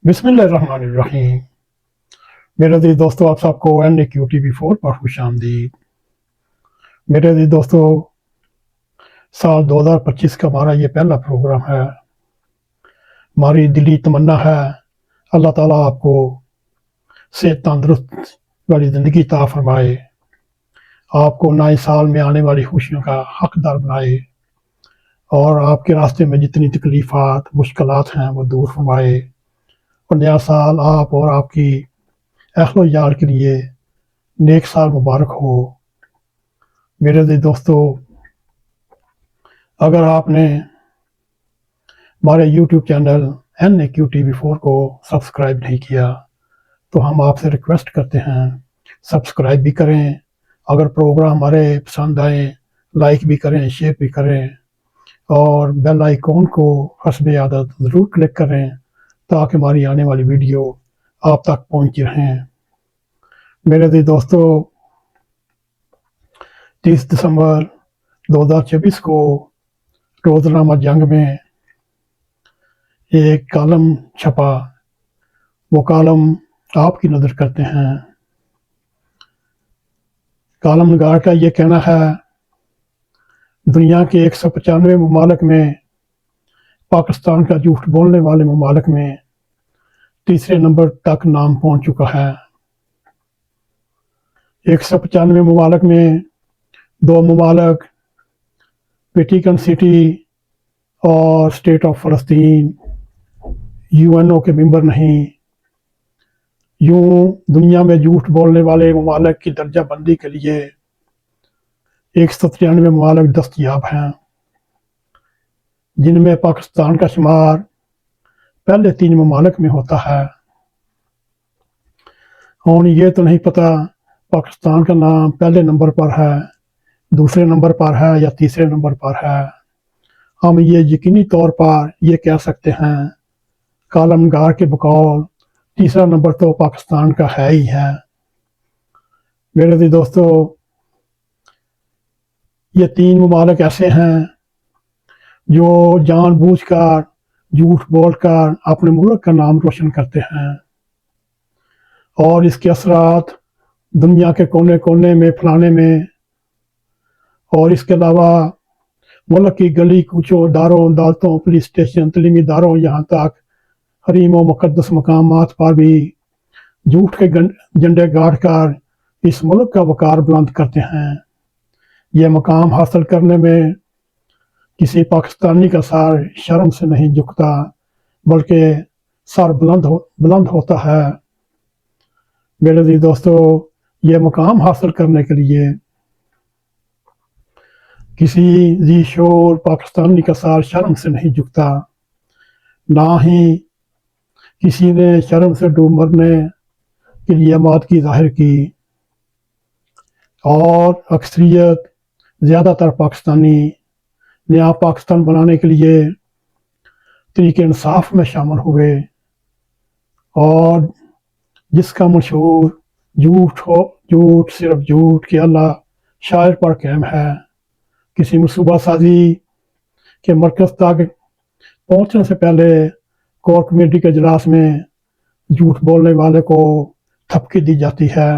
बिस्मिल्लाहिर्रहमानिर्रहीम। मेरे अज़ीज़ दोस्तों, आप सबको NAQTV4 पर खुश आमदीद। मेरे अज़ीज़ दोस्तों, साल 2025 का हमारा ये पहला प्रोग्राम है। हमारी दिली तमन्ना है अल्लाह ताला आपको सेहत तंदुरुस्त वाली ज़िंदगी अता फरमाए, आपको नए साल में आने वाली खुशियों का हकदार बनाए और आपके रास्ते में जितनी तकलीफ़ात मुश्किलात हैं वो दूर फरमाए और नया साल आप और आपकी अहलो यार के लिए नेक साल मुबारक हो। मेरे अज़ीज़ दोस्तों, अगर आपने हमारे यूट्यूब चैनल NAQTV4 को सब्सक्राइब नहीं किया तो हम आपसे रिक्वेस्ट करते हैं सब्सक्राइब भी करें। अगर प्रोग्राम हमारे पसंद आए लाइक भी करें, शेयर भी करें और बेल आइकॉन को हस्बे आदत ज़रूर क्लिक करें ताकि हमारी आने वाली वीडियो आप तक पहुँचती रहें। मेरे अज़ीज़ दोस्तों, 30 दिसंबर 2024 को रोज़नामा जंग में एक कॉलम छपा। वो कॉलम आपकी नज़र करते हैं। कॉलम नगार का ये कहना है, दुनिया के 195 ममालिक में पाकिस्तान का झूठ बोलने वाले ममालिक में तीसरे नंबर तक नाम पहुंच चुका है। 195 ममालिक में 2 ममालिक वेटिकन सिटी और स्टेट ऑफ फ़लस्तीन UNO के मेंबर नहीं। यूं दुनिया में झूठ बोलने वाले ममालिक की दर्जा बंदी के लिए 193 ममालिक दस्तयाब हैं, जिनमें पाकिस्तान का शुमार पहले 3 ममालिक में होता है। और ये तो नहीं पता पाकिस्तान का नाम पहले नंबर पर है, दूसरे नंबर पर है या तीसरे नंबर पर है। हम ये यकीनी तौर पर ये कह सकते हैं कॉलम नगार के बकौल तीसरा नंबर तो पाकिस्तान का है ही है। मेरे दोस्तों, ये 3 ममालिक ऐसे हैं जो जानबूझकर झूठ बोलकर अपने मुल्क का नाम रोशन करते हैं और इसके असरात दुनिया के कोने कोने में फैलाने में और इसके अलावा मुल्क की गली कूचों, दारों अदालतों, पुलिस स्टेशन, तलीमी इदारों, यहाँ तक हरीम व मुक़द्दस मकामात पर भी झूठ के झंडे गाड़ कर इस मुल्क का वक़ार बुलंद करते हैं। यह मकाम हासिल करने में किसी पाकिस्तानी का सर शर्म से नहीं झुकता, बल्कि सर बुलंद होता है। मेरे दोस्तों, यह मकाम हासिल करने के लिए किसी जी शोर पाकिस्तानी का सर शर्म से नहीं झुकता, ना ही किसी ने शर्म से डूब मरने के लिए आमादगी जाहिर की और अक्सरियत ज़्यादातर पाकिस्तानी नया पाकिस्तान बनाने के लिए तरीके इंसाफ में शामिल हुए और जिसका मशहूर झूठ सिर्फ झूठ कि अल्लाह शायर पर कायम है, किसी मनसूबा साजी के मरकज़ तक पहुंचने से पहले कोर कमेटी के इजलास में झूठ बोलने वाले को थपकी दी जाती है।